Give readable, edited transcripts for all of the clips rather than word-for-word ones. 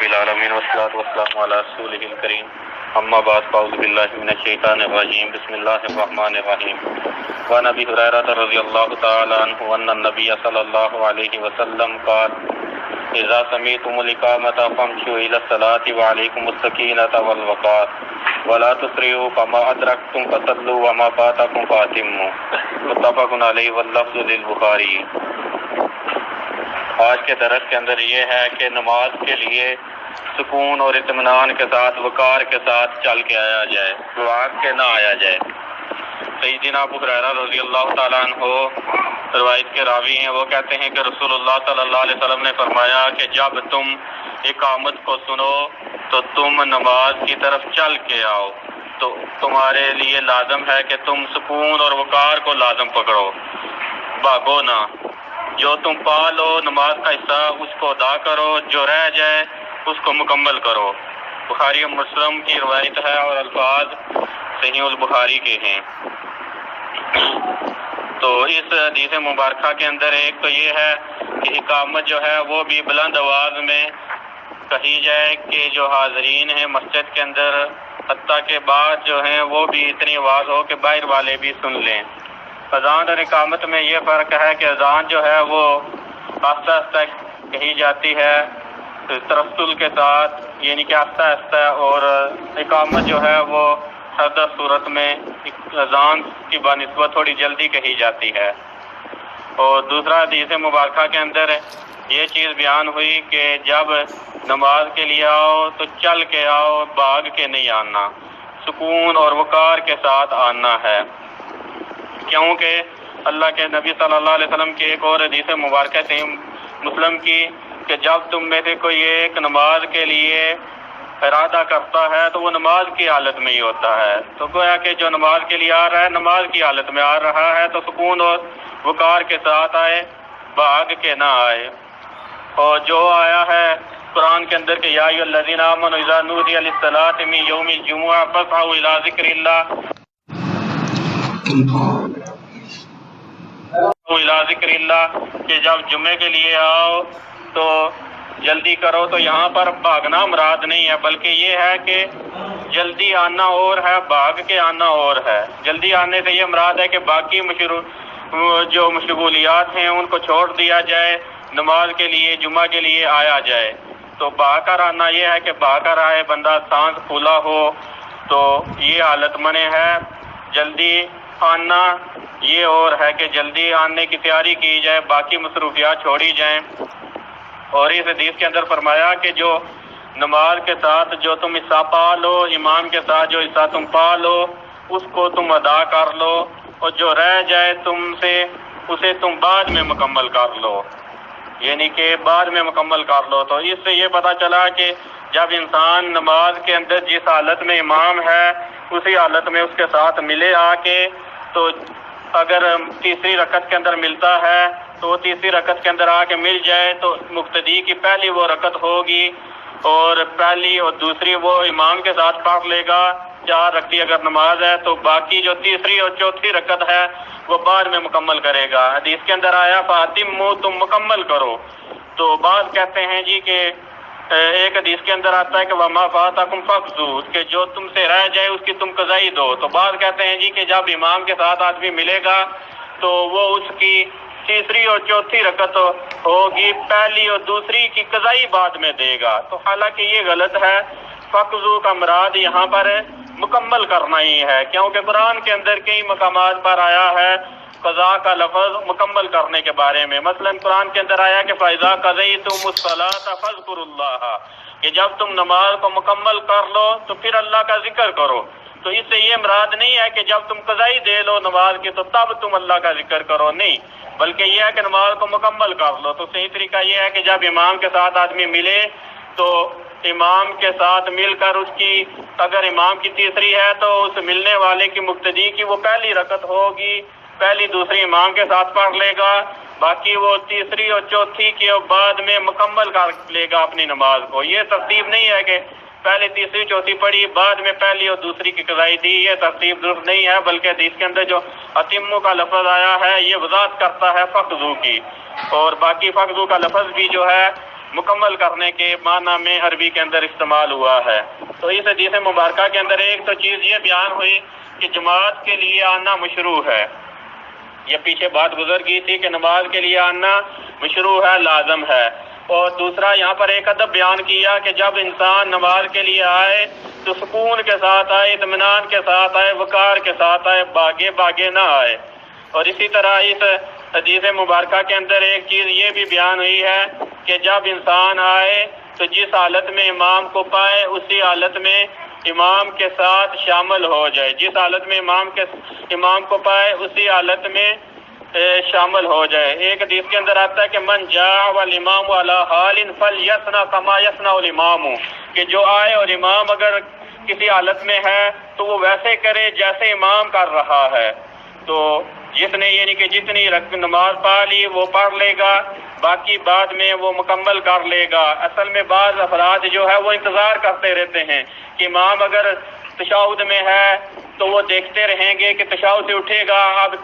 رب العالمین والصلاة والسلام علی رسولہ الکریم اما بعد فاعوذ باللہ من الشیطان الرجیم بسم اللہ الرحمن الرحیم وعن ابی ہریرہ رضی اللہ تعالی عنہ ان النبی صلی اللہ علیہ وسلم قال اذا سمعتم الاقامۃ فامشوا الى الصلاۃ وعلیکم السکینۃ والوقار ولا تسرعوا فما ادرکتم فصلوا وما فاتکم فاتموا متفق علیہ واللفظ للبخاری۔ آج کے درس کے اندر یہ ہے کہ نماز کے لیے سکون اور اطمینان کے ساتھ وقار کے ساتھ چل کے آیا جائے، بھاگ کے نہ آیا جائے۔ سیدنا ابو ہریرہ رضی اللہ تعالیٰ عنہ روایت کے راوی ہیں، وہ کہتے ہیں کہ رسول اللہ صلی اللہ علیہ وسلم نے فرمایا کہ جب تم اقامت کو سنو تو تم نماز کی طرف چل کے آؤ، تو تمہارے لیے لازم ہے کہ تم سکون اور وقار کو لازم پکڑو، بھاگو نہ۔ جو تم پا لو نماز کا حصہ اس کو ادا کرو، جو رہ جائے اس کو مکمل کرو۔ بخاری و مسلم کی روایت ہے اور الفاظ صحیح البخاری کے ہیں۔ تو اس حدیث مبارکہ کے اندر ایک تو یہ ہے کہ اقامت جو ہے وہ بھی بلند آواز میں کہی جائے کہ جو حاضرین ہیں مسجد کے اندر حتیٰ کے بعد جو ہیں وہ بھی اتنی آواز ہو کہ باہر والے بھی سن لیں۔ اذان اور اقامت میں یہ فرق ہے کہ اذان جو ہے وہ آہستہ آہستہ کہی جاتی ہے ترسل کے ساتھ، یعنی کہ آہستہ آہستہ، اور اقامت جو ہے وہ سادہ صورت میں اذان کی بنسبت تھوڑی جلدی کہی جاتی ہے۔ اور دوسرا حدیث مبارکہ کے اندر یہ چیز بیان ہوئی کہ جب نماز کے لیے آؤ تو چل کے آؤ، بھاگ کے نہیں آنا، سکون اور وقار کے ساتھ آنا ہے، کیونکہ اللہ کے نبی صلی اللہ علیہ وسلم کی ایک اور حدیث مبارکہ تھی مسلم کی کہ جب تم میں سے کوئی ایک نماز کے لیے ارادہ کرتا ہے تو وہ نماز کی حالت میں ہی ہوتا ہے۔ تو گویا کہ جو نماز کے لیے آ رہا ہے نماز کی حالت میں آ رہا ہے تو سکون اور وقار کے ساتھ آئے، بھاگ کے نہ آئے۔ اور جو آیا ہے قرآن کے اندر کہ یا ایھا الذین آمنوا اذا نودی للصلاۃ من یوم الجمعہ فاسعوا الی ذکر اللہ ذکر اللہ، کہ جب جمعے کے لیے آؤ تو جلدی کرو۔ تو یہاں پر بھاگنا مراد نہیں ہے، بلکہ یہ ہے کہ جلدی آنا اور ہے، بھاگ کے آنا اور ہے۔ جلدی آنے سے یہ مراد ہے کہ باقی جو مشغولیات ہیں ان کو چھوڑ دیا جائے، نماز کے لیے جمعہ کے لیے آیا جائے۔ تو بھاگ کر آنا یہ ہے کہ بھاگ کر آئے، بندہ سانس پھولا ہو تو یہ حالت منع ہے۔ جلدی آنا یہ اور ہے کہ جلدی آنے کی تیاری کی جائے، باقی مصروفیات چھوڑی جائیں۔ اور اس حدیث کے اندر فرمایا کہ جو نماز کے ساتھ جو تم حصہ پا لو، امام کے ساتھ جو حصہ تم پا لو اس کو تم ادا کر لو، اور جو رہ جائے تم سے اسے تم بعد میں مکمل کر لو، یعنی کہ بعد میں مکمل کر لو۔ تو اس سے یہ پتہ چلا کہ جب انسان نماز کے اندر جس حالت میں امام ہے اسی حالت میں اس کے ساتھ ملے آ کے، تو اگر تیسری رکعت کے اندر ملتا ہے تو وہ تیسری رکعت کے اندر آ کے مل جائے تو مقتدی کی پہلی وہ رکعت ہوگی، اور پہلی اور دوسری وہ امام کے ساتھ پڑھ لے گا۔ 4 رکعتی اگر نماز ہے تو باقی جو تیسری اور چوتھی رکعت ہے وہ بعد میں مکمل کرے گا۔ حدیث کے اندر آیا فاتموا، تم مکمل کرو۔ تو بعض کہتے ہیں جی کہ ایک حدیث کے اندر آتا ہے کہ وما فاتکم فقضوا، کہ جو تم سے رہ جائے اس کی تم قضائی دو۔ تو بعض کہتے ہیں جی کہ جب امام کے ساتھ آدمی ملے گا تو وہ اس کی تیسری اور چوتھی رکعت ہوگی، پہلی اور دوسری کی قضائی بعد میں دے گا۔ تو حالانکہ یہ غلط ہے، فقضوا کا مراد یہاں پر مکمل کرنا ہی ہے، کیونکہ قرآن کے اندر کئی مقامات پر آیا ہے قضاء کا لفظ مکمل کرنے کے بارے میں۔ مثلا قرآن کے اندر آیا کہ فَإِذَا قَضَيْتُمُ الصَّلَاةَ فَاذْكُرُوا اللَّهَ، کہ جب تم نماز کو مکمل کر لو تو پھر اللہ کا ذکر کرو۔ تو اس سے یہ مراد نہیں ہے کہ جب تم قضائی دے لو نماز کی تو تب تم اللہ کا ذکر کرو، نہیں، بلکہ یہ ہے کہ نماز کو مکمل کر لو۔ تو صحیح طریقہ یہ ہے کہ جب امام کے ساتھ آدمی ملے تو امام کے ساتھ مل کر اس کی، اگر امام کی تیسری ہے تو اس ملنے والے کی مقتدی کی وہ پہلی رکعت ہوگی، پہلی دوسری امام کے ساتھ پڑھ لے گا، باقی وہ تیسری اور چوتھی کی بعد میں مکمل کر لے گا اپنی نماز کو۔ یہ ترتیب نہیں ہے کہ پہلے تیسری چوتھی پڑھی بعد میں پہلی اور دوسری کی قضائی دی، یہ ترتیب درست نہیں ہے، بلکہ حدیث کے اندر جو اتموا کا لفظ آیا ہے یہ وضاحت کرتا ہے فقضوا کی، اور باقی فقضوا کا لفظ بھی جو ہے مکمل کرنے کے معنی میں عربی کے اندر استعمال ہوا ہے۔ تو اس حدیث مبارکہ کے اندر ایک تو چیز یہ بیان ہوئی کہ جماعت کے لیے آنا مشروع ہے، یہ پیچھے بات گزر گئی تھی کہ نماز کے لیے آنا مشروع ہے، لازم ہے۔ اور دوسرا یہاں پر ایک ادب بیان کیا کہ جب انسان نماز کے لیے آئے تو سکون کے ساتھ آئے، اطمینان کے ساتھ آئے، وقار کے ساتھ آئے، باگے نہ آئے۔ اور اسی طرح اس حدیث مبارکہ کے اندر ایک چیز یہ بھی بیان ہوئی ہے کہ جب انسان آئے تو جس حالت میں امام کو پائے اسی حالت میں امام کے ساتھ شامل ہو جائے، جس حالت میں امام کو پائے اسی حالت میں شامل ہو جائے۔ ایک حدیث کے اندر آتا ہے کہ من جاء والامام علی حال فلیصنع کما یصنع الامام، کہ جو آئے اور امام اگر کسی حالت میں ہے تو وہ ویسے کرے جیسے امام کر رہا ہے۔ تو جس نے یعنی کہ جتنی نماز پڑھ لی وہ پڑھ لے گا، باقی بعد میں وہ مکمل کر لے گا۔ اصل میں بعض افراد جو ہے وہ انتظار کرتے رہتے ہیں کہ امام اگر تشہد میں ہے تو وہ دیکھتے رہیں گے کہ تشہد سے اٹھے گا اب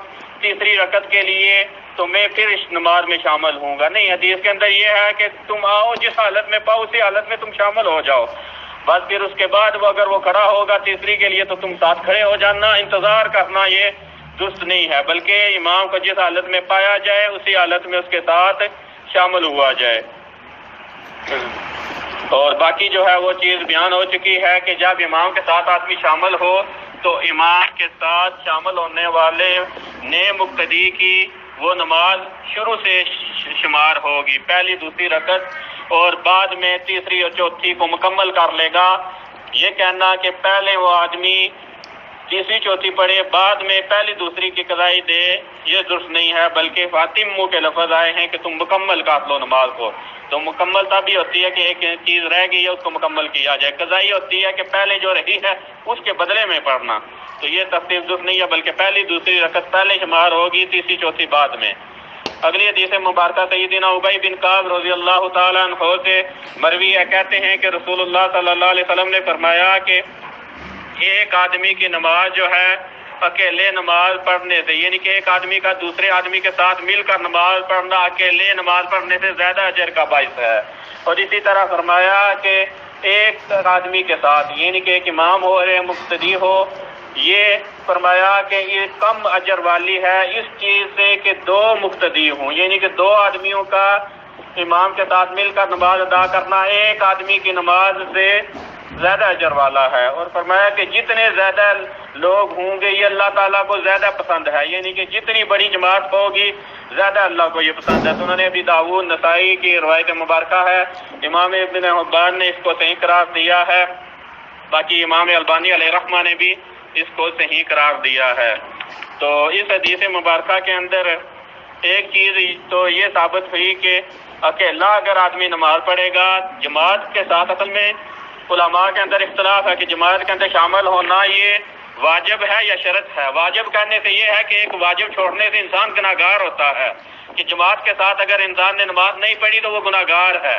تیسری رکعت کے لیے تو میں پھر اس نماز میں شامل ہوں گا۔ نہیں، حدیث کے اندر یہ ہے کہ تم آؤ، جس حالت میں پاؤ اسی حالت میں تم شامل ہو جاؤ، بس پھر اس کے بعد وہ اگر وہ کھڑا ہوگا تیسری کے لیے تو تم ساتھ کھڑے ہو جانا۔ انتظار کرنا یہ درست نہیں ہے، بلکہ امام کو جس حالت میں پایا جائے اسی حالت میں اس کے ساتھ شامل ہوا جائے۔ اور باقی جو ہے وہ چیز بیان ہو چکی ہے کہ جب امام کے ساتھ آدمی شامل ہو تو امام کے ساتھ شامل ہونے والے نئے مقتدی کی وہ نماز شروع سے شمار ہوگی، پہلی دوسری رکعت، اور بعد میں تیسری اور چوتھی کو مکمل کر لے گا۔ یہ کہنا کہ پہلے وہ آدمی تیسری چوتھی پڑھے بعد میں پہلی دوسری کی قضائی دے، یہ درست نہیں ہے، بلکہ فاتمو کے لفظ آئے ہیں کہ تم مکمل کر لو نماز کو۔ تو مکمل تب ہی ہوتی ہے کہ ایک چیز رہ گئی ہے اس کو مکمل کیا جائے، قضائی ہوتی ہے کہ پہلے جو رہی ہے اس کے بدلے میں پڑھنا۔ تو یہ ترتیب درست نہیں ہے، بلکہ پہلی دوسری رکعت پہلے شمار ہوگی، تیسری چوتھی بعد میں۔ اگلی حدیث مبارکہ سیدنا ابی بن کعب رضی اللہ تعالیٰ عنہ سے مروی ہے، کہتے ہیں کہ رسول اللہ صلی اللہ علیہ وسلم نے فرمایا کہ ایک آدمی کی نماز جو ہے اکیلے نماز پڑھنے سے، یعنی کہ ایک آدمی کا دوسرے آدمی کے ساتھ مل کر نماز پڑھنا اکیلے نماز پڑھنے سے زیادہ اجر کا باعث ہے۔ اور اسی طرح فرمایا کہ ایک آدمی کے ساتھ، یعنی کہ ایک امام ہو اور ایک مقتدی ہو، یہ فرمایا کہ یہ کم اجر والی ہے اس چیز سے کہ دو مقتدی ہوں، یعنی کہ دو آدمیوں کا امام کے ساتھ مل کر نماز ادا کرنا ایک آدمی کی نماز سے زیادہ اجر والا ہے۔ اور فرمایا کہ جتنے زیادہ لوگ ہوں گے یہ اللہ تعالیٰ کو زیادہ پسند ہے، یعنی کہ جتنی بڑی جماعت ہوگی زیادہ اللہ کو یہ پسند ہے۔ تو انہوں نے ابی داؤد نسائی کی روایت مبارکہ ہے، امام ابن حبان نے اس کو صحیح قرار دیا ہے، باقی امام البانی علیہ رحمہ نے بھی اس کو صحیح قرار دیا ہے۔ تو اس حدیث مبارکہ کے اندر ایک چیز تو یہ ثابت ہوئی کہ اکیلا اگر آدمی نماز پڑھے گا جماعت کے ساتھ، اصل میں علماء کے اندر اختلاف ہے کہ جماعت کے اندر شامل ہونا یہ واجب ہے یا شرط ہے۔ واجب کہنے سے یہ ہے کہ ایک واجب چھوڑنے سے انسان گناہگار ہوتا ہے، کہ جماعت کے ساتھ اگر انسان نے نماز نہیں پڑھی تو وہ گناہگار ہے۔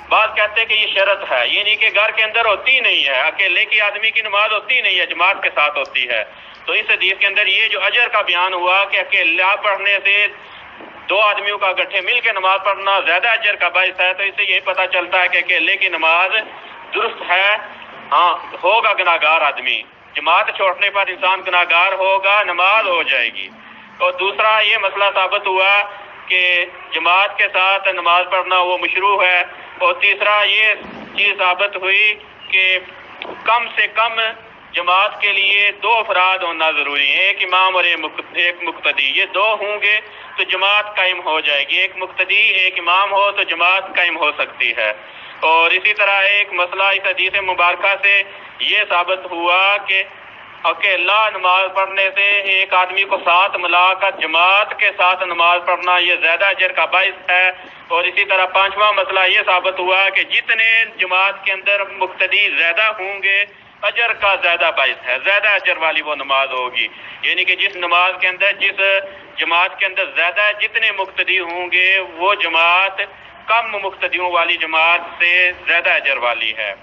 بعض کہتے ہیں کہ یہ شرط ہے، یعنی کہ گھر کے اندر ہوتی نہیں ہے، اکیلے کی آدمی کی نماز ہوتی نہیں ہے، جماعت کے ساتھ ہوتی ہے۔ تو اس حدیث کے اندر یہ جو اجر کا بیان ہوا کہ اکیلا پڑھنے سے دو آدمیوں کا اکٹھے مل کے نماز پڑھنا زیادہ اجر کا باعث ہے، تو اس سے یہ پتہ چلتا ہے کہ اکیلے کی نماز درست ہے، ہاں ہوگا گناہگار آدمی، جماعت چھوڑنے پر انسان گناہگار ہوگا، نماز ہو جائے گی۔ اور دوسرا یہ مسئلہ ثابت ہوا کہ جماعت کے ساتھ نماز پڑھنا وہ مشروع ہے۔ اور تیسرا یہ چیز ثابت ہوئی کہ کم سے کم جماعت کے لیے دو افراد ہونا ضروری ہے، ایک امام اور ایک مقتدی، یہ دو ہوں گے تو جماعت قائم ہو جائے گی، ایک مقتدی ایک امام ہو تو جماعت قائم ہو سکتی ہے۔ اور اسی طرح ایک مسئلہ اس حدیث مبارکہ سے یہ ثابت ہوا کہ اکیلا نماز پڑھنے سے ایک آدمی کو ساتھ ملا کر جماعت کے ساتھ نماز پڑھنا یہ زیادہ اجر کا باعث ہے۔ اور اسی طرح پانچواں مسئلہ یہ ثابت ہوا کہ جتنے جماعت کے اندر مقتدی زیادہ ہوں گے اجر کا زیادہ باعث ہے، زیادہ اجر والی وہ نماز ہوگی، یعنی کہ جس نماز کے اندر جس جماعت کے اندر زیادہ جتنے مقتدی ہوں گے وہ جماعت کم مقتدیوں والی جماعت سے زیادہ اجر والی ہے۔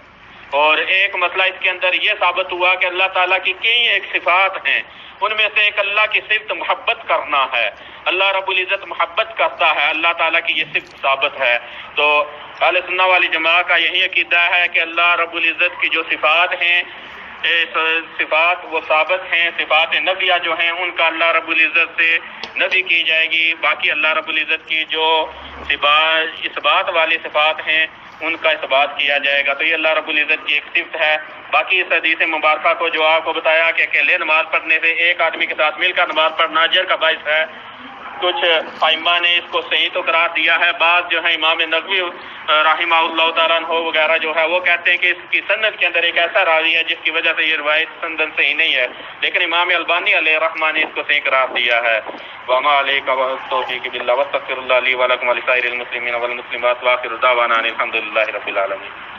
اور ایک مسئلہ اس کے اندر یہ ثابت ہوا کہ اللہ تعالیٰ کی کئی ایک صفات ہیں، ان میں سے ایک اللہ کی صفت محبت کرنا ہے، اللہ رب العزت محبت کرتا ہے، اللہ تعالیٰ کی یہ صفت ثابت ہے۔ تو اہل سنہ والی جماعت کا یہی عقیدہ ہے کہ اللہ رب العزت کی جو صفات ہیں، صفات وہ ثابت ہیں، صفات نفیہ جو ہیں ان کا اللہ رب العزت سے نفی کی جائے گی، باقی اللہ رب العزت کی جو اثبات والی صفات ہیں ان کا اثبات کیا جائے گا۔ تو یہ اللہ رب العزت کی ایک صفت ہے۔ باقی اس حدیث مبارکہ کو جو آپ کو بتایا کہ اکیلے نماز پڑھنے سے ایک آدمی کے ساتھ مل کر نماز پڑھنا اجر کا باعث ہے، کچھ ائمہ نے اس کو صحیح تو قرار دیا ہے، بعض جو ہے امام نووی رحمہ اللہ تعالیٰ عنہ وغیرہ جو ہے وہ کہتے ہیں کہ اس کی سند کے اندر ایک ایسا راوی ہے جس کی وجہ سے یہ روایت سندن صحیح نہیں ہے، لیکن امام البانی علیہ الرحمہ نے اس کو صحیح قرار دیا ہے۔ وما علیک والتوفیق باللہ واستغفر اللہ لی ولکم ولسائر المسلمین والمسلمات وآخر دعوانا ان الحمد للہ رب العالمین۔